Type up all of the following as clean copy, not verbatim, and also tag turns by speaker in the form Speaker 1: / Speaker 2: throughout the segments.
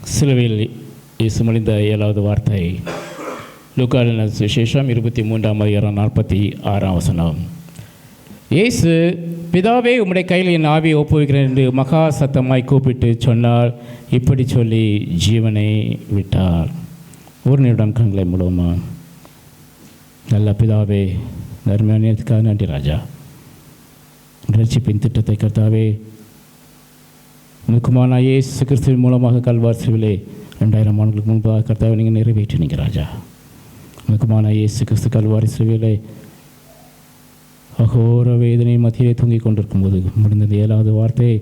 Speaker 1: சிலுவையில் இயேசு மொழிந்த 7வது வார்த்தை லூக்கா எழுதின சுவிசேஷம் 23:46 வசனம். இயேசு, பிதாவே, உம்முடைய கையில் என் ஆவியை ஒப்புவிக்கிறேன் என்று மகா சத்தமாய் கூப்பிட்டு சொன்னார். இப்படி சொல்லி ஜீவனை விட்டார். ஒரு நிமிடம் கண்களை மூலமா. நல்ல பிதாவே, நன்மையானதுக்காக நன்றி ராஜா. ரட்சிப்பின் திட்டத்தை கர்த்தாவே முக்குமான இயேசு கிறிஸ்துவின் மூலமாக கல்வாரி சிலுவையிலே 2000 ஆண்டுகளுக்கு முன்பாக கர்த்தாவை நீங்கள் நிறைவேற்றினீங்க ராஜா. முக்குமான இயேசு கிறிஸ்து கல்வாரி சிலுவையிலே அகோர வேதனை மத்தியிலே தூங்கிக் கொண்டிருக்கும்போது முடிந்தது 7வது வார்த்தையை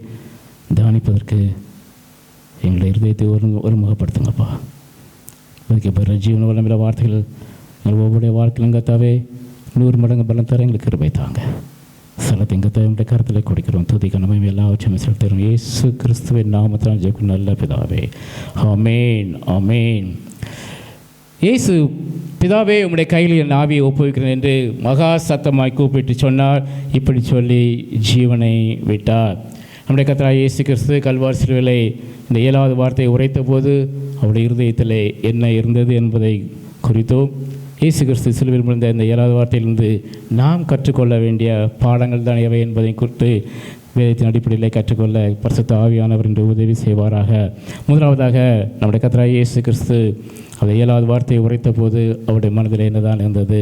Speaker 1: தியானிப்பதற்கு எங்களுடைய இருதயத்தை ஒருமுகப்படுத்துங்கப்பா. அதுக்கு பிற ஜீவன வல்லமில்ல வார்த்தைகள் எங்கள் ஒவ்வொருடைய வாழ்க்கையிலும் கர்த்தாவே 100 மடங்கு பலம் தர எங்களுக்கு கிருபை தாங்க. ஸ்தலத்தை எங்கள் எங்களுடைய கருத்தில் கொடுக்கிறோம். துதிக்க நம்ம எல்லாவற்றையும் செலுத்துகிறோம். இயேசு கிறிஸ்துவின் நாமத்தினால் ஜெபிக்கும் நல்ல பிதாவே, ஆமேன் ஆமேன். இயேசு, பிதாவே, உம்முடைய கையில் என் ஆவியை ஒப்புவிக்கிறேன் என்று மகா சத்தமாய் கூப்பிட்டு சொன்னார். இப்படி சொல்லி ஜீவனை விட்டார். நம்முடைய கர்த்தராகிய இயேசு கிறிஸ்து கல்வாரி சிலுவையிலே இந்த 7வது வார்த்தையை உரைத்த போது அவருடைய இருதயத்திலே என்ன இருந்தது என்பதை குறித்தோம். இயேசு கிறிஸ்து சிலுவையில் முடிந்த இந்த 7வது வார்த்தையிலிருந்து நாம் கற்றுக்கொள்ள வேண்டிய பாடங்கள் தான் எவை என்பதை குறித்து வேதத்தின் அடிப்படையில் கற்றுக்கொள்ள பரிசுத்த ஆவியானவர் என்று உதவி செய்வாராக. முதலாவதாக நம்முடைய கர்த்தராகிய இயேசு கிறிஸ்து அந்த 7வது வார்த்தையை உரைத்த போது அவருடைய மனதில் என்னதான் இருந்தது?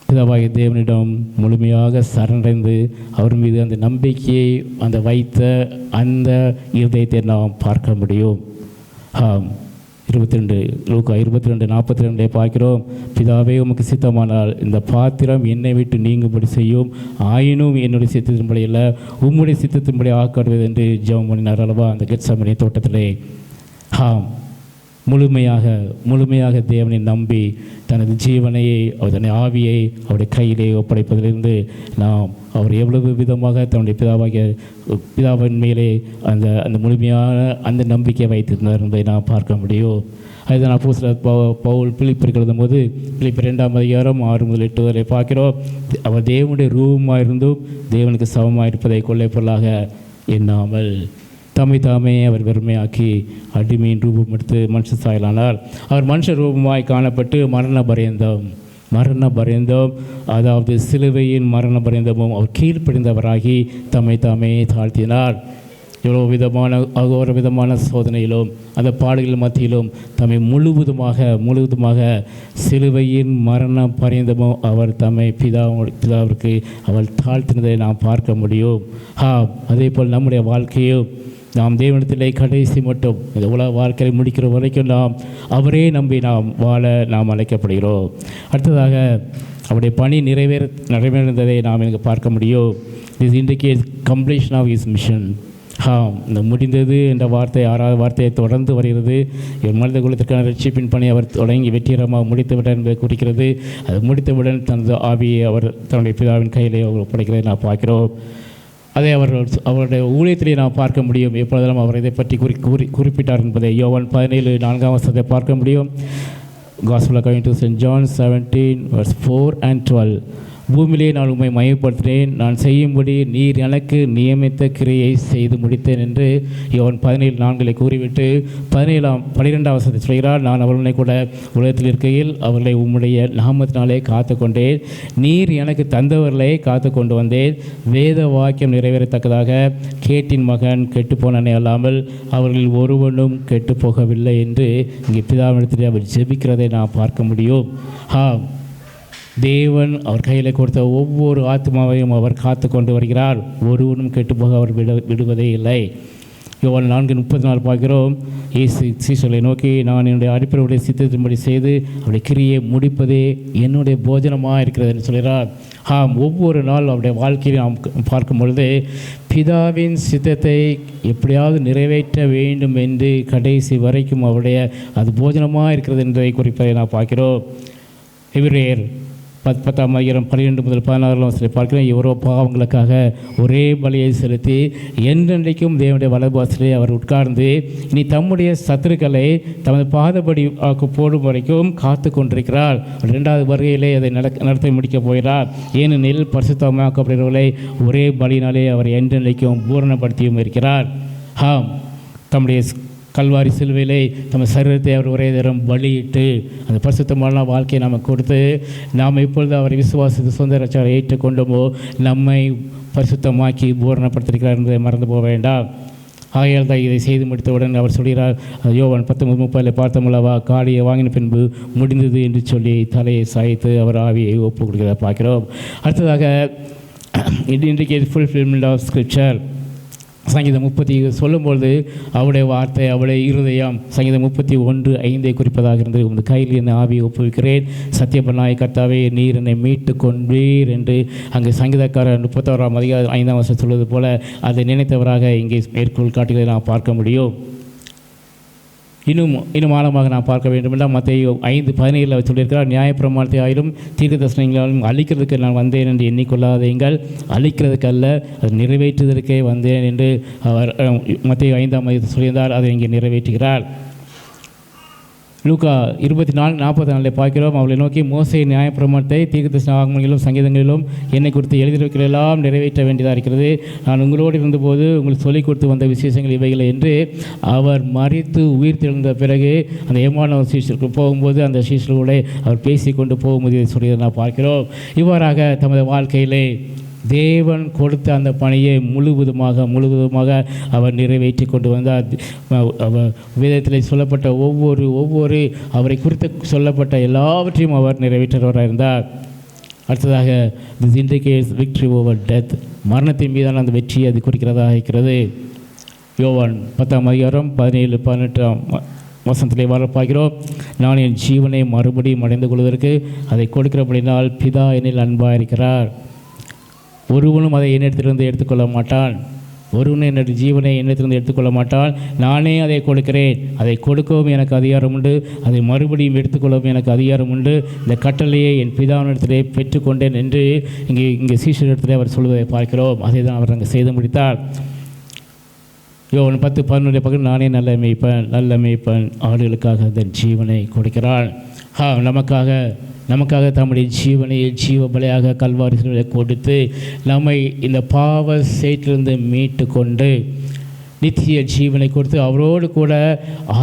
Speaker 1: பிதாவாகிய தேவனிடம் முழுமையாக சரணடைந்து அவர் மீது அந்த நம்பிக்கையை வைத்த அந்த இருதயத்தை நாம் பார்க்க முடியும். 22 லூக்கா 22:42 பார்க்கிறோம். பிதாவே, உமக்கு சித்தமானால் இந்த பாத்திரம் என்னை விட்டு நீங்கும்படி செய்யும், ஆயினும் என்னுடைய சித்தத்தின்படி இல்லை, உம்முடைய சித்தத்தின்படி ஆக்காடுவது என்று ஜெபம் பண்ணினார் அல்லவா அந்த கெத்சமனே தோட்டத்திலே. முழுமையாக தேவனை நம்பி தனது ஜீவனையை தன்னை ஆவியை அவருடைய கையிலே ஒப்படைப்பதிலிருந்து நாம் அவர் எவ்வளவு விதமாக தன்னுடைய பிதாவின் மேலே அந்த முழுமையான அந்த நம்பிக்கை வைத்திருந்தார் என்பதை நாம் பார்க்க முடியும். அதுதான் அப்போஸ்தலர் பவுல் பிலிப்பியருக்கு எழுதும்போது பிலிப்பியர் 2:6-8 வரை பார்க்கிறோம். அவர் தேவனுடைய ரூபமாக இருந்தும் தேவனுக்கு சமமாக இருப்பதை கொள்ளை பொருளாக எண்ணாமல் தாமே அவர் வெறுமையாக்கி அடிமையின் ரூபம் எடுத்து மனுஷ சாயலானார். அவர் மனுஷ ரூபமாய் காணப்பட்டு மரண பரியந்தம் அதாவது சிலுவையின் மரண பரியந்தமும் அவர் கீழ்ப்படிந்தவராகி தாமே தாழ்த்தினார். எவ்வளோ அகோர விதமான சோதனையிலும் அந்த பாடுகள் மத்தியிலும் தம்மை முழுவதுமாக சிலுவையின் மரண பரியந்தமும் அவர் தம்மை பிதாவிற்கு அவர் தாழ்த்தினதை நாம் பார்க்க முடியும். அதே போல் நம்முடைய வாழ்க்கையும் நாம் தேவனிடத்திலே கடைசி மட்டும் இந்த உலக வாழ்க்கையை முடிக்கிற வரைக்கும் நாம் அவரே நம்பி நாம் வாழ நாம் அழைக்கப்படுகிறோம். அடுத்ததாக அவருடைய பணி நிறைவேறதை நாம் எனக்கு பார்க்க முடியும். This indicates completion of his mission. இந்த முடிந்தது என்ற வார்த்தை 6வது வார்த்தையை தொடர்ந்து வருகிறது. என் மனித குலத்திற்கான ரட்சிப்பின் பணி அவர் தொடங்கி வெற்றிகரமாக முடித்துவிட்டார் என்பதை குறிக்கிறது. அது முடித்தவுடன் தனது ஆவியை அவர் தன்னுடைய பிதாவின் கையிலே அவர் ஒப்படைக்கிறதை நாம் பார்க்கிறோம். அதை அவருடைய ஊழியத்திலே நாம் பார்க்க முடியும். எப்பொழுதெல்லாம் அவர் இதை பற்றி குறிப்பிட்டார் என்பதை யோவான் 17:4 பார்க்க முடியும். Gospel according to St. John 17:4-12. பூமியிலே நான் உம்மை மையப்படுத்தினேன், நான் செய்யும்படி நீர் எனக்கு நியமித்த கிரியை செய்து முடித்தேன் என்று யோவான் 17:4 கூறிவிட்டு 12வது சொல்கிறார். நான் அவர்களை கூட உலகத்தில் இருக்கையில் அவர்களை உம்முடைய நாமத்தினாலே காத்து கொண்டேன், நீர் எனக்கு தந்தவர்களை காத்து கொண்டு வந்தேன், வேத வாக்கியம் நிறைவேறத்தக்கதாக கேட்டின் மகன் கெட்டுப்போனே அல்லாமல் அவர்களில் ஒருவனும் கெட்டு போகவில்லை என்று இங்கே பிதாவிடத்தில் அவர் ஜெபிக்கிறதை நாம் பார்க்க முடியும். தேவன் அவர் கையில் கொடுத்த ஒவ்வொரு ஆத்மாவையும் அவர் காத்து கொண்டு வருகிறார். ஒருவனும் கெட்டுப்போக அவர் விடுவதே இல்லை. யோவான் 4:34 பார்க்கிறோம். இயேசு சீஷர்களை நோக்கி, நான் என்னுடைய அடிப்படையுடைய சித்தத்தின்படி செய்து அவருடைய கிரியை முடிப்பதே என்னுடைய போஜனமாக இருக்கிறது என்று சொல்கிறார். ஒவ்வொரு நாள் அவருடைய வாழ்க்கையை நாம் பார்க்கும் பொழுது பிதாவின் சித்தத்தை எப்படியாவது நிறைவேற்ற வேண்டும் என்று கடைசி வரைக்கும் அவருடைய அது போஜனமாக இருக்கிறது என்பதை குறிப்பதை நாம் பார்க்கிறோம். எபிரேயர் 10:12-16 பார்க்கிறேன். எவரோ பாவங்களுக்காக ஒரே பலியை செலுத்தி என்றென்றைக்கும் தேவனுடைய வலதுபாசத்திலே அவர் உட்கார்ந்து இனி தம்முடைய சத்துருக்களை தமது பாதபடி போடும் வரைக்கும் காத்து கொண்டிருக்கிறார். 2வது வருகையிலே அதை நடத்தி முடிக்கப் போகிறார். ஏனெனில் பரிசுத்தமாக்கப்படுகிறவர்களை ஒரே பலியினாலே அவர் என்றென்றைக்கும் பூரணப்படுத்தியும் இருக்கிறார். தம்முடைய கல்வாரி சிலுவையிலே நம்ம சரீரத்தை அவர் ஒரே தரம் பலியிட்டு அந்த பரிசுத்தமான வாழ்க்கையை நாம் கொடுத்து நாம் இப்பொழுது அவரை விசுவாசித்து சொந்த ரட்சகரை ஏற்றுக்கொண்டோமோ நம்மை பரிசுத்தமாக்கி பூரணப்படுத்திருக்கிறார் என்பதை மறந்து போக வேண்டாம். ஆகையால் தான் இதை செய்து முடித்தவுடன் அவர் சொல்கிறார், யோவான் 19:30 பார்த்தோமல்லவா, காடியை வாங்கின பின்பு முடிந்தது என்று சொல்லி தலையை சாய்த்து அவர் ஆவியை ஒப்பு கொடுக்கிறத பார்க்கிறோம். அடுத்ததாக இன்றைக்கு ஃபுல்ஃபில்மெண்ட் ஆஃப் ஸ்கிரிப்சர் சங்கீதம் 30 சொல்லும்பொழுது அவருடைய வார்த்தை, அவருடைய இருதயம் சங்கீதம் 31:5 குறிப்பதாக இருந்து, உங்கள் கையில் என் ஆவியை ஒப்புவிக்கிறேன், சத்தியபரனாய் கர்த்தாவே நீர் என்னை மீட்டு கொண்டீர் என்று அங்கே சங்கீதக்காரர் 31:5 சொல்வது போல அதை நினைத்தவராக இங்கே மேற்கோள் காட்டுகளை நாம் பார்க்க முடியும். இன்னும் ஆழமாக நாம் பார்க்க வேண்டும் என்றால் மத்தேயு 5:17 அவர் சொல்லியிருக்கிறார், நியாயப்பிரமாணத்தை ஆயிலும் தீர்க்க தரிசனங்களாலும் அழிக்கிறதுக்கு நான் வந்தேன் என்று எண்ணிக்கொள்ளாதீங்கள், அழிக்கிறதுக்கு அல்ல அது நிறைவேற்றுவதற்கே வந்தேன் என்று அவர் மத்தேயு 5:10 சொல்லியிருந்தார். அதை இங்கே நிறைவேற்றுகிறார். லூக்கா 24:44 பார்க்கிறோம், அவளை நோக்கி மோசே நியாயப்பிரமாணத்தை தீர்க்கதரிசன ஆகமங்களிலும் சங்கீதங்களிலும் என்னை குறித்து எழுதியிருக்கிறதெல்லாம் நிறைவேற்ற வேண்டியதாக இருக்கிறது. நான் உங்களோடு இருந்தபோது உங்களுக்கு சொல்லிக் கொடுத்து வந்த விசேஷங்கள் இவைகளை என்று அவர் மரித்து உயிர் தெழுந்த பிறகு அந்த ஏமானவர் சீஷருக்கு போகும்போது அந்த சீஷர்களோடு அவர் பேசி கொண்டு போகும்போது சொல்லியதை நான் பார்க்கிறோம். இவ்வாறாக தமது வாழ்க்கையிலே தேவன் கொடுத்த அந்த பணியை முழுவதுமாக அவர் நிறைவேற்றி கொண்டு வந்தார். வேதத்தில் சொல்லப்பட்ட ஒவ்வொரு அவரை குறித்து சொல்லப்பட்ட எல்லாவற்றையும் அவர் நிறைவேற்றுவராக இருந்தார். அடுத்ததாக this indicates victory over death, மரணத்தின் மீதான அந்த வெற்றியை அது குறிக்கிறதாக இருக்கிறது. யோவான் 10:17-18 வர பார்க்கிறோம், நான் என் ஜீவனை மறுபடியும் அடைந்து கொள்வதற்கு அதை கொடுக்கிறபடினால் பிதா என்னில் அன்பாக இருக்கிறார். ஒருவனும் அதை என்னிடத்திலிருந்து எடுத்துக்கொள்ள மாட்டான், ஒருவனும் என்னுடைய ஜீவனை என்னிடத்திலிருந்து எடுத்துக்கொள்ள மாட்டான். நானே அதை கொடுக்கிறேன், அதை கொடுக்கவும் எனக்கு அதிகாரம் உண்டு, அதை மறுபடியும் எடுத்துக்கொள்ளவும் எனக்கு அதிகாரம் உண்டு. இந்த கட்டளையை என் பிதாவினிடத்திலே பெற்றுக்கொண்டேன் என்று இங்கே சீஷரிடத்திலே அவர் சொல்வதை பார்க்கிறோம். அதை தான் அவர் அங்கே செய்து முடித்தார். யோவான் 10:11 நானே நல்ல மேய்ப்பன் ஆடுகளுக்காக தன் ஜீவனை கொடுக்கிறான். நமக்காக தம்முடைய ஜீவனை ஜீவ பலியாக கல்வாரி சிலுவையிலே கொடுத்து நம்மை இந்த பாவ சேற்றிலிருந்து மீட்டு கொண்டு நித்திய ஜீவனை கொடுத்து அவரோடு கூட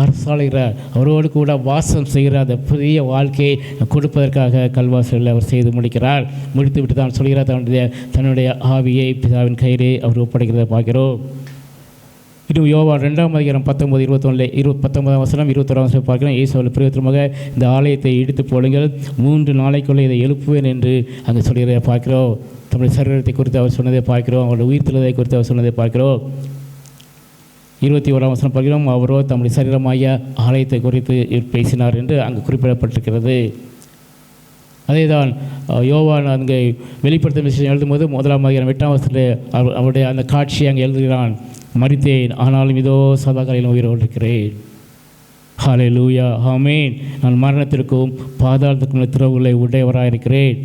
Speaker 1: அரசாளுகிறார், அவரோடு கூட வாசம் செய்கிற அந்த புதிய வாழ்க்கையை கொடுப்பதற்காக கல்வாரியில் அவர் செய்து முடித்து விட்டு தான் சொல்கிறார், தன்னுடைய ஆவியை பிதாவின் கையிலே அவர் ஒப்படைக்கிறதை பார்க்கிறோம். இன்னும் யோவான் 2:19-21 பார்க்கிறோம், இயேசுவில் பிரயோஜனமாக இந்த ஆலயத்தை இடித்து போடுங்கள், 3 நாளைக்குள்ளே இதை எழுப்புவேன் என்று அங்கே சொல்கிறதை பார்க்கிறோம். தம்முடைய சரீரத்தை குறித்து அவர் சொன்னதை பார்க்கிறோம், அவருடைய உயிர்த்தெழுதலை குறித்து அவர் சொன்னதை பார்க்கிறோம். 21 பார்க்கிறோம், அவரோ தம்முடைய சரீரமாகிய ஆலயத்தை குறித்து பேசினார் என்று அங்கு குறிப்பிடப்பட்டிருக்கிறது. அதே தான் யோவான் அங்கே வெளிப்படுத்தும் விஷயம் எழுதும்போது 1:8 அவருடைய அந்த காட்சியை அங்கே எழுதுகிறான், மரித்தேன் ஆனாலும் இதோ சதாகாலையில் உயிரோடு இருக்கிறேன். ஹல்லேலூயா, ஆமென். நான் மரணத்திற்கும் பாதாளத்திற்கும் திறவுகளை உடையவராக இருக்கிறேன்.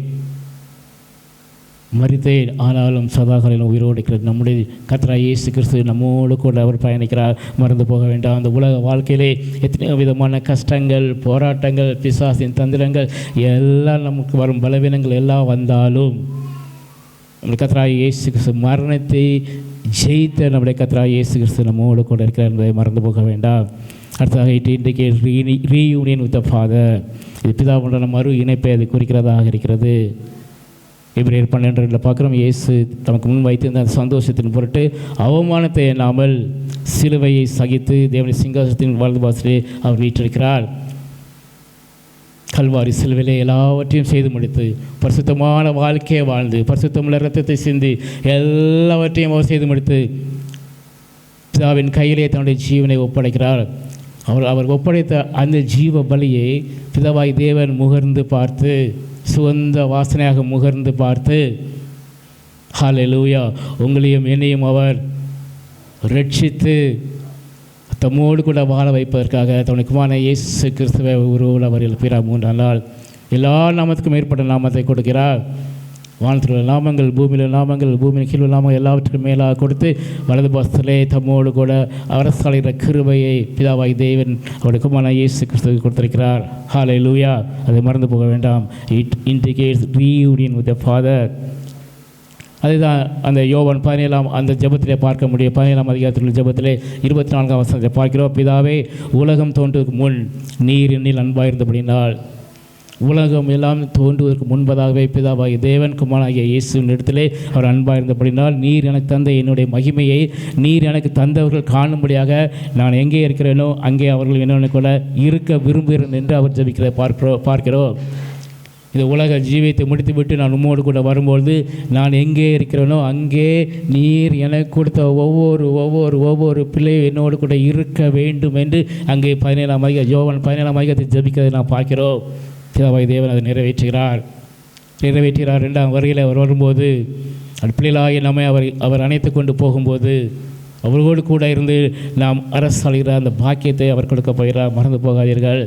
Speaker 1: மரித்தேன் ஆனாலும் சதாகாலையில் உயிரோடு இருக்கிறது. நம்முடைய கர்த்தராகிய இயேசு கிறிஸ்து நம்மோடு கூட அவர் பயணிக்கிறார், மறந்து போக வேண்டாம். அந்த உலக வாழ்க்கையிலே எத்தனையோ விதமான கஷ்டங்கள், போராட்டங்கள், பிசாசின் தந்திரங்கள் எல்லாம் நமக்கு வரும் பலவீனங்கள் எல்லாம் வந்தாலும் நம்முடைய கர்த்தராகிய இயேசு கிறிஸ்து மரணத்தை ஜெயித்த நம்முடைய கர்த்தராகிய இயேசு கிறிஸ்து நம்மோடு கூட இருக்கிறார் என்பதை மறந்து போக வேண்டாம். அடுத்ததாக இன்றைக்கு ரீயூனியன் வித் த ஃபாதர், இது பிதாவுடன் மறு இணைப்பை அது குறிக்கிறதாக இருக்கிறது. எபிரேயர் 12 பார்க்குறோம், இயேசு தமக்கு முன் வைத்திருந்த அந்த சந்தோஷத்தின் பொருட்டு அவமானத்தை எண்ணாமல் சிலுவையை சகித்து தேவனுடைய சிங்காசனத்தின் வலது பாசத்திலே அவர் வீற்றிருக்கிறார். கல்வாரி சிலுவையிலே எல்லாவற்றையும் செய்து முடித்து பரிசுத்தமான வாழ்க்கையை வாழ்ந்து பரிசுத்தமுள்ள இரத்தத்தை சிந்தி எல்லாவற்றையும் அவர் செய்து முடித்து பிதாவின் கையிலே தன்னுடைய ஜீவனை ஒப்படைக்கிறார். அவர் ஒப்படைத்த அந்த ஜீவ பலியை பிதாவாய் தேவன் முகர்ந்து பார்த்து, சுகந்த வாசனையாக முகர்ந்து பார்த்து, ஹல்லேலூயா, உங்களையும் என்னையும் அவர் ரட்சித்து தம்மோடு கூட வாழ வைப்பதற்காக தன்னுடைய குமாரனாகிய இயேசு கிறிஸ்துவை உருவில் அவர் எழுப்பினார். 3 நாள் எல்லா நாமத்துக்கும் மேற்பட்ட நாமத்தை கொடுக்கிறார். வானத்தில் உள்ள நாமங்கள், பூமியில் நாமங்கள், பூமியின் கீழ் நாமங்கள் எல்லாவற்றுக்கும் மேலாக கொடுத்து வலது பாசத்திலே தம்மோடு கூட அரசாளுகிற கிருபையை பிதாவாய் தேவன் அவருடைய குமாரனாகிய இயேசு கிறிஸ்துவுக்கு கொடுத்திருக்கிறார். ஹல்லேலூயா, அதை மறந்து போக வேண்டாம். It indicates reunion with the father. அதுதான் அந்த யோவான் 17 அந்த ஜெபத்திலே பார்க்க முடியும். 17 அதிகாரத்தில் ஜெபத்திலே 24 வசனத்தை பார்க்கிறோம். பிதாவே, உலகம் தோன்றுவதற்கு முன் நீர் என்னில் அன்பாயிருந்தபடினால், உலகம் எல்லாம் தோன்றுவதற்கு முன்பதாகவே பிதாவாகிய தேவன் குமாரனாகிய இயேசுவின் இடத்திலே அவர் அன்பாயிருந்தபடினால், நீர் எனக்கு தந்த என்னுடைய மகிமையை நீர் எனக்கு தந்தவர்கள் காணும்படியாக நான் எங்கே இருக்கிறேனோ அங்கே அவர்கள் என்னென்ன கூட இருக்க விரும்புகிறேன் என்று அவர் ஜெபிக்கிறதை பார்க்கிறோம். இந்த உலக ஜீவியத்தை முடித்துவிட்டு நான் உம்மோடு கூட வரும்பொழுது நான் எங்கே இருக்கிறேனோ அங்கே நீர் எனக்கு கொடுத்த ஒவ்வொரு பிள்ளையும் என்னோடு கூட இருக்க வேண்டும் என்று அங்கே 17 யோவான் 17 அதிகாரத்தை ஜெபிக்கிறதை நாம் பார்க்கிறோம். பிதாவாகிய தேவன் அதை நிறைவேற்றுகிறார். 2ஆம் வருகையில் அவர் வரும்போது அந்த பிள்ளைகளாகிய நம்மை அவர் அணைத்து கொண்டு போகும்போது அவர்களோடு கூட இருந்து நாம் அரசாளுகிற அந்த பாக்கியத்தை அவர் கொடுக்க போகிறார். மறந்து போகாதீர்கள்.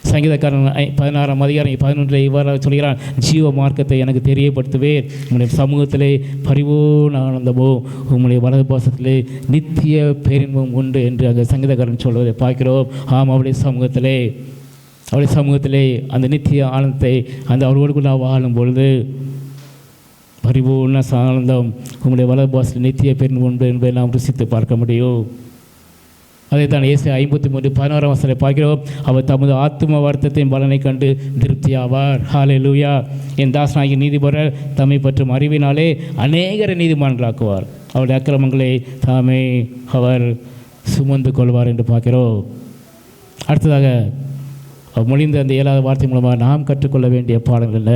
Speaker 1: சங்கீதக்காரன் 16 அதிகாரம் 11 இவ்வாறு சொல்கிறான், ஜீவ மார்க்கத்தை எனக்கு தெரியப்படுத்துவேன், உங்களுடைய சமூகத்திலே பரிபூர்ண ஆனந்தமோ உங்களுடைய வலது பாசத்திலே நித்திய பேரின்பம் உண்டு என்று அங்கே சங்கீதக்காரன் சொல்வதை பார்க்கிறோம். ஆம், அவருடைய சமூகத்திலே அந்த நித்திய ஆனந்தத்தை அந்த அவர்களோடு நான் வாழும் பொழுது பரிபூர்ண ஆனந்தம் உங்களுடைய வலது பாசத்தில் நித்திய பேரின்பம் உண்டு என்பதை நாம் ருசித்து பார்க்க முடியும். அதைத்தான் ஏசாயா 53:11 வசனத்தை பார்க்கிறோம். அவர் தமது ஆத்தும வருத்தத்தின் பலனை கண்டு திருப்தியாவார். ஹல்லேலூயா. என் தாசனாகிய நீதிபரர் தம்மை பற்றும் அறிவினாலே அநேகரை நீதிமான்களாக்குவார். அவருடைய அக்கிரமங்களை தாமே அவர் சுமந்து கொள்வார் என்று பார்க்கிறோம். அடுத்ததாக மொழிந்த அந்த 7வது வார்த்தை மூலமாக நாம் கற்றுக்கொள்ள வேண்டிய பாடங்கள் என்ன?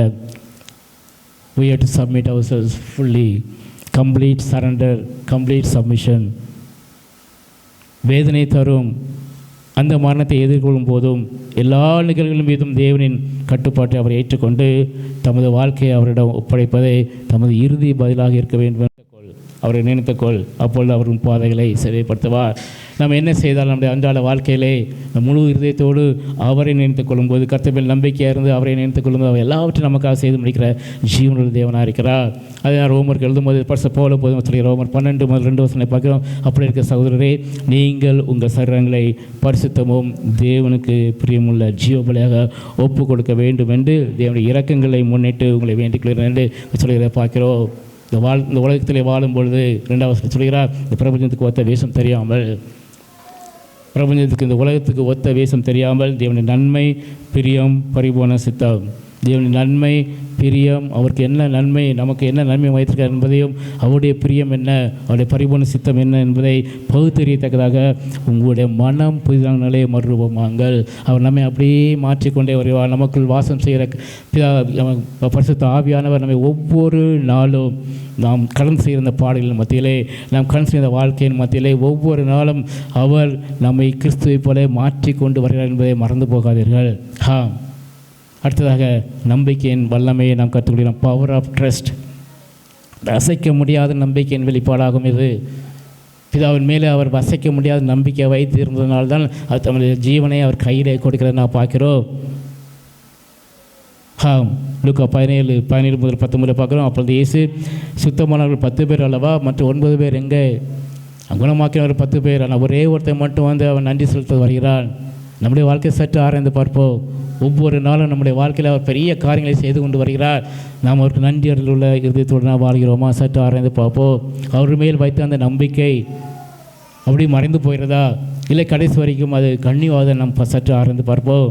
Speaker 1: We have to submit ourselves fully, complete surrender, complete submission. வேதனை தரும் அந்த மரணத்தை எதிர்கொள்ளும் போதும் எல்லா நிகழ்வுகளும் மீதும் தேவனின் கட்டுப்பாட்டை அவர் ஏற்றுக்கொண்டு தமது வாழ்க்கையை அவரிடம் ஒப்படைப்பதை தமது இறுதி பதிலாக இருக்க வேண்டும். அவரை நினைத்துக்கொள், அப்பொழுது அவரின் பாதைகளை சரிப்படுத்துவார். நம்ம என்ன செய்தால் நம்முடைய அன்றாட வாழ்க்கையிலே முழு இருதயத்தோடு அவரை நினைத்துக் கொள்ளும்போது, கர்த்தர் நம்பிக்கையாக இருந்து அவரை நினைத்துக் கொள்ளும்போது அவர் எல்லாவற்றையும் நமக்காக செய்து முடிக்கிற ஜீவனுள்ள தேவனாக இருக்கிறார். அதை நான் ரோமருக்கு எழுதும்போது போல போதும் சொல்லி ரோமர் 12:2 பார்க்கிறோம். அப்படி இருக்க சகோதரரே, நீங்கள் உங்கள் சரீரங்களை பரிசுத்தமும் தேவனுக்கு பிரியமுள்ள ஜீவபலியாக ஒப்பு கொடுக்க வேண்டும் என்று தேவனுடைய இரக்கங்களை முன்னிட்டு உங்களை வேண்டிக் கொள்கிறேன் என்று சொல்கிறத பார்க்கிறோம். இந்த உலகத்திலே வாழும் பொழுது 2வது சொல்கிறார், இந்த பிரபஞ்சத்துக்கு ஒத்த வேஷம் தெரியாமல், இந்த உலகத்துக்கு ஒத்த வேஷம் தெரியாமல் தேவனுடைய நன்மை, பிரியம், பரிபூர்ண சித்தம், தேவனுடைய நன்மை, பிரியம், அவருக்கு என்ன நன்மை, நமக்கு என்ன நன்மை வைத்திருக்கார் என்பதையும், அவருடைய பிரியம் என்ன, அவருடைய பரிபூர்ண சித்தம் என்ன என்பதை பகுத்தறியத்தக்கதாக உங்களுடைய மனம் புதிதானாலே மறுரூபமாங்கள். அவர் நம்மை அப்படியே மாற்றிக்கொண்டே வருவார். நமக்குள் வாசம் செய்கிற பரிசுத்த ஆவியானவர் நம்மை ஒவ்வொரு நாளும் நாம் கடந்து செய்கிற பாடல்களின் மத்தியிலே, நாம் கடந்து செய்த வாழ்க்கையின் மத்தியிலே ஒவ்வொரு நாளும் அவர் நம்மை கிறிஸ்துவை போல மாற்றிக்கொண்டு வருகிறார் என்பதை மறந்து போகாதீர்கள். அடுத்ததாக நம்பிக்கையின் வல்லமையை நாம் கற்றுக்கொள்கிறோம். பவர் ஆஃப் ட்ரஸ்ட், அசைக்க முடியாத நம்பிக்கையின் வெளிப்பாடாகும். இது பிதாவின் மேலே அவர் அசைக்க முடியாத நம்பிக்கை வைத்து இருந்ததுனால்தான் அது தம்முடைய ஜீவனை அவர் கையிலே கொடுக்கிறத நான் பார்க்கிறோம். லூக்கா 17:17 பார்க்குறோம். அப்பொழுது இயேசு, சுத்தமானவர்கள் 10 பேர் அல்லவா, மற்ற 9 பேர் எங்கே? குணமாக்கினவர் 10 பேர், ஆனால் ஒரே ஒருத்தர் மட்டும் வந்து அவன் நன்றி செலுத்த வருகிறான். நம்முடைய வாழ்க்கை சற்று ஆராய்ந்து பார்ப்போம். ஒவ்வொரு நாளும் நம்முடைய வாழ்க்கையில் அவர் பெரிய காரியங்களை செய்து கொண்டு வருகிறார். நாம் அவருக்கு நன்றி உள்ள இருதயத்தோடு நாம் வாழ்கிறோமா? சற்று ஆராய்ந்து பார்ப்போம். அவர் மேல் வைத்த அந்த நம்பிக்கை அப்படி மறைந்து போகிறதா, இல்லை கடைசி வரைக்கும் அது கண்ணிவாத நாம் சற்று ஆராய்ந்து பார்ப்போம்.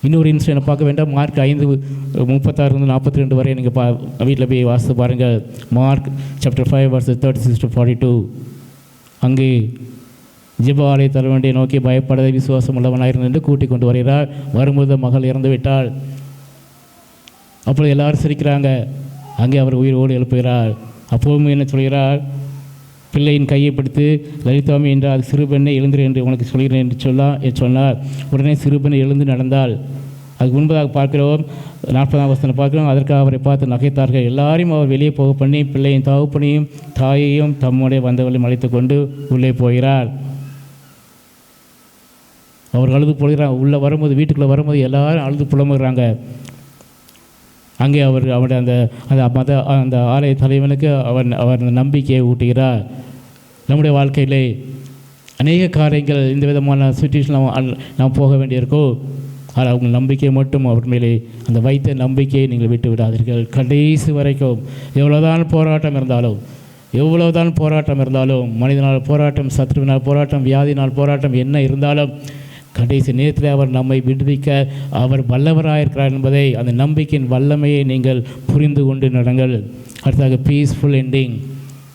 Speaker 1: இன்னொரு இன்சிடென்ட் பார்க்க வேண்டாம். மார்க் 5:36-42 வரை நீங்கள் வீட்டில் போய் வாசித்து பாருங்கள். Mark chapter 5 verses 36-42. அங்கே ஜெப ஆலய தலைவண்டியை நோக்கி பயப்படாத விசுவாசம் உள்ளவனாயிருந்து என்று கூட்டிக் கொண்டு வருகிறார். வரும்போது மகள் இறந்து விட்டாள். அப்பொழுது எல்லாரும் சிரிக்கிறாங்க. அங்கே அவர் உயிரோடு எழுப்புகிறார். அப்போவும் என்ன சொல்கிறார்? பிள்ளையின் கையை பிடித்து லலிதாமி என்றால் அது சிறுபெண்ணை எழுந்திரு என்று உனக்கு சொல்கிறேன் என்று சொன்னார். உடனே சிறுபெண்ணை எழுந்து நடந்தாள். அதுக்கு முன்பதாக பார்க்கிறோம் 40ஆம் வசனம் பார்க்கிறோம். அதற்காக அவரை பார்த்து நகைத்தார்கள். எல்லாரையும் அவர் வெளியே போக பண்ணி பிள்ளையின் தகப்பனையும் தாயையும் தம்முடைய வந்தவர்களையும் அழைத்து கொண்டு உள்ளே போகிறார். அவர் அழுது போகிறாங்க. உள்ளே வரும்போது, வீட்டுக்குள்ளே வரும்போது எல்லாரும் அழுது புலம்புகிறாங்க. அங்கே அவருடைய அந்த ஆலய தலைவனுக்கு அவர் நம்பிக்கையை ஊட்டுகிறார். நம்முடைய வாழ்க்கையிலே அநேக காரியங்கள் இந்த விதமான சுச்சுவேஷன் நாம் போக வேண்டியிருக்கோ, ஆனால் அவங்க நம்பிக்கை மட்டும் அவர் மேலே அந்த வைத்த நம்பிக்கையை நீங்கள் விட்டு விடாதீர்கள். கடைசி வரைக்கும் எவ்வளோதான் போராட்டம் இருந்தாலும் மனிதனால் போராட்டம், சத்ருவினால் போராட்டம், வியாதினால் போராட்டம் என்ன இருந்தாலும் கடைசி நேரத்தில் அவர் நம்மை விடுவிக்க அவர் வல்லவராயிருக்கிறார் என்பதை, அந்த நம்பிக்கையின் வல்லமையை நீங்கள் புரிந்து கொண்டு நடங்கள். அடுத்ததாக பீஸ்ஃபுல் எண்டிங்.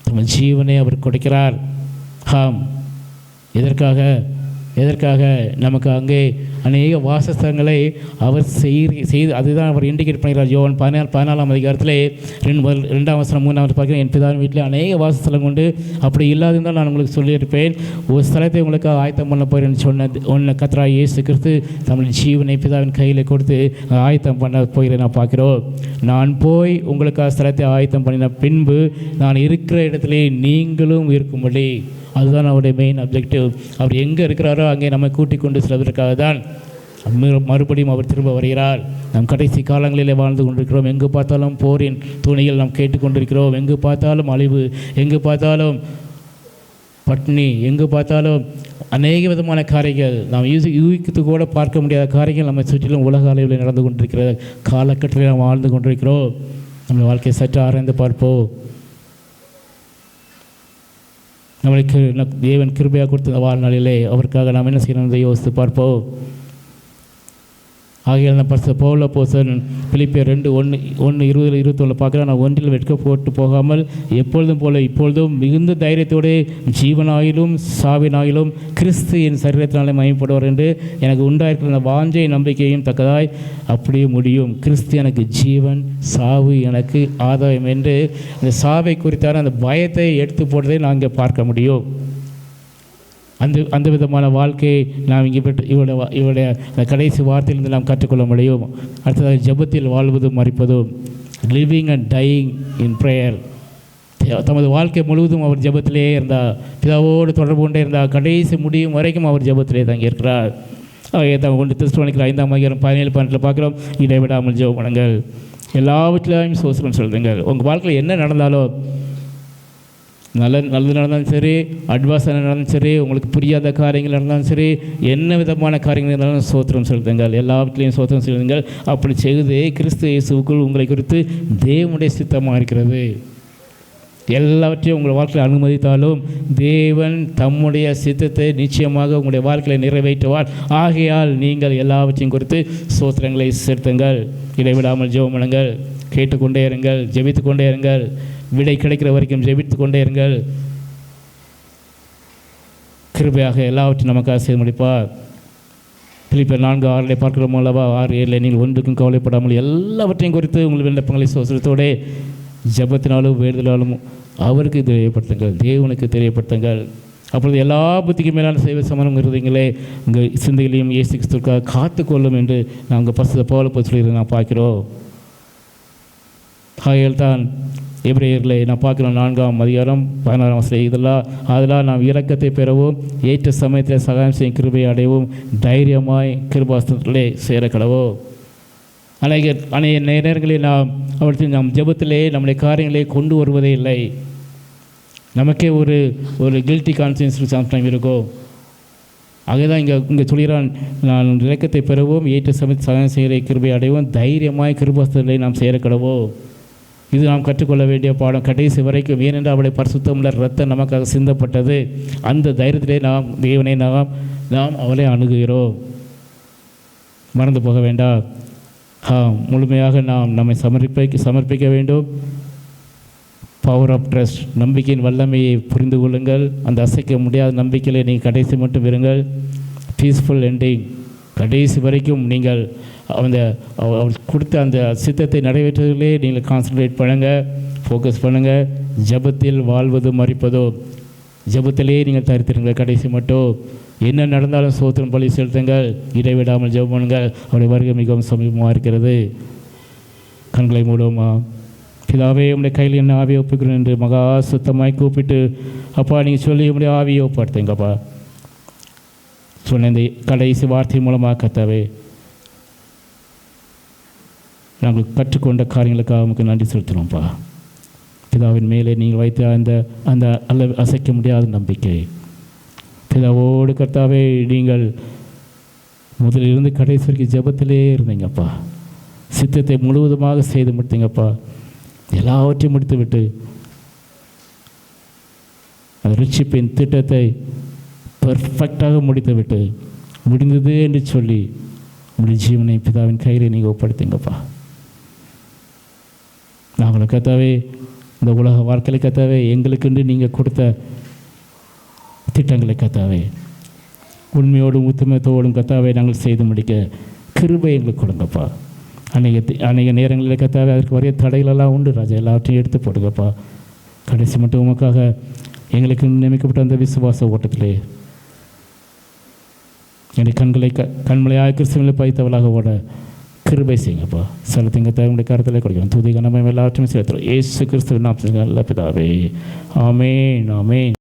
Speaker 1: நம்ம ஜீவனை அவர் கொடுக்கிறார். எதற்காக நமக்கு அங்கே அநேக வாசஸ்தலங்களை அவர் செய்து அதுதான் அவர் இண்டிகேட் பண்ணுகிறார். யோவான் 14ஆம் அதிகாரத்திலே 2ஆம் வசனம் 3ஆம் வசனம் பார்க்கிறேன். என் பிதாவின் வீட்டில் அநேக வாசஸ்தலம் கொண்டு, அப்படி இல்லாதிருந்தால் நான் உங்களுக்கு சொல்லியிருப்பேன். ஒரு ஸ்தலத்தை உங்களுக்கு ஆயத்தம் பண்ண போகிறேன்னு சொன்ன கர்த்தராகிய இயேசு கிறிஸ்து தம்முடைய ஜீவனை பிதாவின் கையில் கொடுத்து ஆயத்தம் பண்ண போகிறேன். நான் பார்க்கிறோம். நான் போய் உங்களுக்கு ஸ்தலத்தை ஆயத்தம் பண்ணின பின்பு நான் இருக்கிற இடத்திலே நீங்களும் இருக்கும்படி, அதுதான் அவருடைய மெயின் அப்ஜெக்டிவ். அவர் எங்கே இருக்கிறாரோ அங்கே நம்மை கூட்டிக் கொண்டு செல்வதற்காக தான் மறுபடியும் அவர் திரும்ப வருகிறார். நாம் கடைசி காலங்களிலே வாழ்ந்து கொண்டிருக்கிறோம். எங்கு பார்த்தாலும் போரின் துணிகள் நாம் கேட்டுக்கொண்டிருக்கிறோம். எங்கு பார்த்தாலும் அழிவு, எங்கு பார்த்தாலும் பட்னி, எங்கு பார்த்தாலும் அநேக விதமான காரியங்கள், நாம் யூகித்து கூட பார்க்க முடியாத காரியங்கள் நம்ம சுற்றிலும் உலக அளவில் நடந்து கொண்டிருக்கிற காலகட்டத்தில் நாம் வாழ்ந்து கொண்டிருக்கிறோம். நம்ம வாழ்க்கையை சற்று ஆராய்ந்து பார்ப்போம். நம்மளுக்கு தேவன் கிருபையாக கொடுத்த வாழ்நாளிலே அவருக்காக நாம் என்ன செய்யணும் என்று யோசித்து பார்ப்போம். ஆகையால் நான் பரிசுத்த பவுல் அப்போஸ்தலன் பிலிப்பியர் 2:1-21 பார்க்குறேன். நான் ஒன்றில் வெட்க போட்டு போகாமல் எப்பொழுதும் போல இப்பொழுதும் மிகுந்த தைரியத்தோடு ஜீவனாயிலும் சாவினாயிலும் கிறிஸ்து என் சரீரத்தினாலே மகிமைப்படுவார் என்று எனக்கு உண்டாயிருக்கிற அந்த வாஞ்சை நம்பிக்கையும் தக்கதாய் அப்படியே முடியும். கிறிஸ்து எனக்கு ஜீவன், சாவு எனக்கு ஆதாயம் என்று இந்த சாவை குறித்தான அந்த பயத்தை எடுத்து போடுறதை நான் இங்கே பார்க்க முடியும். அந்த விதமான வாழ்க்கையை நாம் இங்கே இவருடைய கடைசி வார்த்தையிலிருந்து நாம் கற்றுக்கொள்ள முடியும். அடுத்ததாக ஜெபத்தில் வாழ்வதும் மரிப்பதும், living and dying in prayer. தமது வாழ்க்கை முழுவதும் அவர் ஜெபத்திலே இருந்தார். பிதாவோடு தொடர்பு கொண்டே இருந்தார். கடைசி முடியும் வரைக்கும் அவர் ஜெபத்திலே தங்கியிருக்கிறார். கொண்டு தெசலோனிக்கர் 5ஆம் அதிகாரம் 17-18 பார்க்குறோம். இடைவிடாமல் ஜெபம் பண்ணுங்கள், எல்லாவற்றிலையும் சோசனம் சொல்லுங்கள். உங்கள் வாழ்க்கையில் என்ன நடந்தாலும், நல்லது நடந்தாலும் சரி, அட்வான்ஸாக நடந்தாலும் சரி, உங்களுக்கு புரியாத காரியங்கள் நடந்தாலும் சரி, என்ன விதமான காரியங்கள் இருந்தாலும் சோத்திரம் செலுத்துங்கள், எல்லாவற்றிலையும் சோத்திரம் செலுத்துங்கள். அப்படி செய்து கிறிஸ்து இயேசுவுக்குள் உங்களை குறித்து தேவனுடைய சித்தமாக இருக்கிறது. எல்லாவற்றையும் உங்கள் வாழ்க்கையில் அனுமதித்தாலும் தேவன் தம்முடைய சித்தத்தை நிச்சயமாக உங்களுடைய வாழ்க்கையில் நிறைவேற்றுவார். ஆகையால் நீங்கள் எல்லாவற்றையும் குறித்து சோத்திரங்களை செலுத்துங்கள். இடைவிடாமல் ஜெபம் பண்ணுங்கள், கேட்டுக்கொண்டே இருங்கள், ஜெபித்து கொண்டே இருங்கள், விடை கிடைக்கிற வரைக்கும் ஜெபித்து கொண்டே இருங்கள். கிருபையாக எல்லாவற்றையும் நமக்காக செய்து முடிப்பார். பிலிப்பியர் 4:6 பார்க்கிறோம் அல்லவா? 6:7 நீங்கள் ஒன்றுக்கும் கவலைப்படாமல் எல்லாவற்றையும் குறித்து உங்கள் விண்ணப்பங்களை சோசனத்தோடு ஜெபத்தினாலும் வேண்டுதலாலும் அவருக்கு தெரியப்படுத்துங்கள், தேவனுக்கு தெரியப்படுத்துங்கள். அப்பொழுது எல்லா புத்திக்கு மேலான சேவை சமணம் இருந்தீங்களே உங்கள் சிந்தைகளையும் இயேசு கிறிஸ்துவுக்காக காத்துக்கொள்ளும் என்று நாங்கள் பரிசுத்த பவுல் சொல்லி நான் பார்க்கிறோம். ஆகையால் தான் எபிரேயர்களை நான் பார்க்கிறோம் 4ஆம் அதிகாரம் 16ஆம் வசனம், அதெல்லாம் நாம் இரக்கத்தை பெறவும் ஏற்ற சமயத்தில் சகாயம் செய்யும் கிருபையை அடையவும் தைரியமாய் கிருபாஸ்தத்திலே சேர கடவோம். அநேக நேரங்களில் நாம் ஜெபத்திலே நம்முடைய காரியங்களை கொண்டு வருவதே இல்லை. நமக்கே ஒரு கில்ட்டி கான்சியன்ஸ் சம்டைம் இருக்கும். ஆகதான் இங்கே சொல்கிறான், நான் இரக்கத்தை பெறவும் ஏற்ற சமயத்தில் சகாயம் செய்கிற கிருபையை அடையவும் தைரியமாய் கிருபாஸ்தத்திலே நாம் சேர கடவோம். இது நாம் கற்றுக்கொள்ள வேண்டிய பாடம் கடைசி வரைக்கும். ஏனென்றால் அவருடைய பரிசுத்தமுள்ள இரத்தம் நமக்காக சிந்தப்பட்டது. அந்த தைரியத்திலே நாம் தேவனை நாம் அவளை அணுகுகிறோம். மறந்து போக வேண்டாம். முழுமையாக நாம் நம்மை சமர்ப்பிக்க வேண்டும். பவர் ஆஃப் ட்ரஸ்ட், நம்பிக்கையின் வல்லமையை புரிந்து கொள்ளுங்கள். அந்த அசைக்க முடியாத நம்பிக்கையில் நீங்கள் கடைசி மட்டும் இருங்கள். பீஸ்ஃபுல் எண்டிங், கடைசி வரைக்கும் நீங்கள் அவர் கொடுத்த அந்த சித்தத்தை நிறைவேற்றுவதிலே நீங்கள் கான்சன்ட்ரேட் பண்ணுங்கள், ஃபோக்கஸ் பண்ணுங்கள். ஜெபத்தில் வாழ்வது மரிப்பதோ, ஜெபத்திலே நீங்கள் தரித்திருங்கள். கடைசி மட்டும் என்ன நடந்தாலும் சோத்திரம் பலி செலுத்துங்கள், இடைவிடாமல் ஜெபம் பண்ணுங்கள். அவருடைய வருகை மிகவும் சமீபமாக இருக்கிறது. கண்களை மூடுவோமா? பிதாவே, உங்களுடைய கையில் என்ன ஆவியை ஒப்புக்கிறேன் என்று மகா சுத்தமாய் கூப்பிட்டு, அப்பா நீங்கள் சொல்லி உங்களுடைய ஆவியை ஒப்படுத்துங்கப்பா. சொன்ன இந்த கடைசி வார்த்தை மூலமாக கர்த்தாவே நாங்கள் கற்றுக்கொண்ட காரியங்களுக்காக நமக்கு நன்றி செலுத்தினோம்ப்பா. பிதாவின் மேலே நீங்கள் வைத்த அந்த அசைக்க முடியாத நம்பிக்கை, பிதாவோடு கர்த்தாவே நீங்கள் முதலிலிருந்து கடைசி வரைக்கும் ஜெபத்திலே இருந்தீங்கப்பா. சித்தத்தை முழுவதுமாக செய்து முடித்தீங்கப்பா. எல்லாவற்றையும் முடித்து விட்டு அந்த ரட்சிப்பின் திட்டத்தை பர்ஃபெக்டாக முடித்து விட்டு முடிந்தது என்று சொல்லி உங்களுடைய ஜீவனை பிதாவின் கையில் நீங்கள் ஒப்படைத்தீங்கப்பா. நாங்களும் கர்த்தாவே இந்த உலக வாழ்க்கையில் கர்த்தாவே எங்களுக்கென்று நீங்கள் கொடுத்த திட்டங்களை கர்த்தாவே உண்மையோடும் உத்தமத்தோடும் கர்த்தாவே நாங்கள் செய்து முடிக்க கிருபை எங்களுக்கு கொடுங்கப்பா. அநேக நேரங்களில் கர்த்தாவே அதற்கு வரைய தடைகளெல்லாம் உண்டு ராஜா. எல்லாவற்றையும் எடுத்து போடுங்கப்பா. கடைசி மட்டும் உமக்காக எங்களுக்கு நியமிக்கப்பட்ட அந்த விசுவாச ஓட்டத்திலே என்னுடைய கண்மலையாக கிறிஸ்துவிலே பதித்தவளாக ஓட கிருபை செய்யுங்கப்பா. சிலத்திங்க தேவனுடைய கருத்தில் கொடுக்கணும். துதி கனமே எல்லாவற்றையும் சேர்த்துறோம். இயேசு கிறிஸ்துவின் நாமத்தில் நல்ல பிதாவே. ஆமென், ஆமென்.